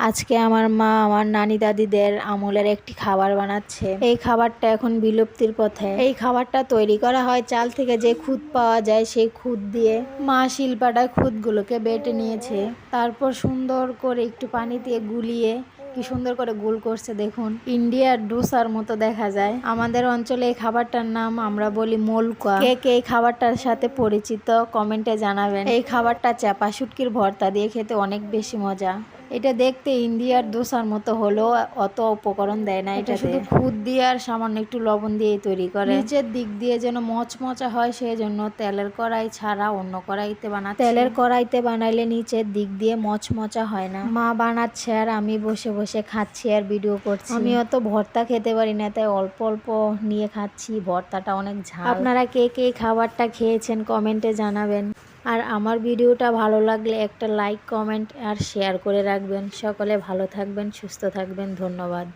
আজকে আমার মা আমার নানি দাদিদের আমলের একটি খাবার বানাচ্ছে। এই খাবারটা এখন বিলুপ্তির পথে। এই খাবারটা তৈরি করা হয় চাল থেকে যে খুদ পাওয়া যায় সেই খুদ দিয়ে। মা শিলপাটায় খুদগুলোকে বেটে নিয়েছে, তারপর সুন্দর করে একটু পানি দিয়ে গুলিয়ে কি সুন্দর করে গোল করছে দেখুন। ইন্ডিয়ার ডোসার মতো দেখা যায়। আমাদের অঞ্চলে এই খাবারটার নাম আমরা বলি মোলকা। কে কে এই খাবারটার সাথে পরিচিত কমেন্টে জানাবেন। এই খাবারটা চাপা শুটকির ভর্তা দিয়ে খেতে অনেক বেশি মজা। এটা দেখতে ইন্ডিয়ার ডোসার মতো হলেও অত উপকরণ দেয় না, এটা শুধু খুদ দিয়ে আর সামান্য একটু লবণ দিয়ে তৈরি করে। নিচের দিক দিয়ে যেন মচমচা হয় সেই জন্য তেলের কড়াই ছাড়া অন্য কড়াইতে বানাচ্ছে। তেলের কড়াইতে বানাইলে নিচের দিক দিয়ে মচমচা হয় না। মা বানাচ্ছে আর আমি বসে বসে খাচ্ছি আর ভিডিও করছি। আমি অত ভর্তা খেতে পারি না, তাই অল্প অল্প নিয়ে খাচ্ছি। ভর্তাটা অনেক ঝাল। আপনারা কে কে খাবারটা খেয়েছেন কমেন্টে জানাবেন। আর আমার ভিডিওটা ভালো লাগলে একটা লাইক, কমেন্ট আর শেয়ার করে রাখবেন। সকলে ভালো থাকবেন, সুস্থ থাকবেন। ধন্যবাদ।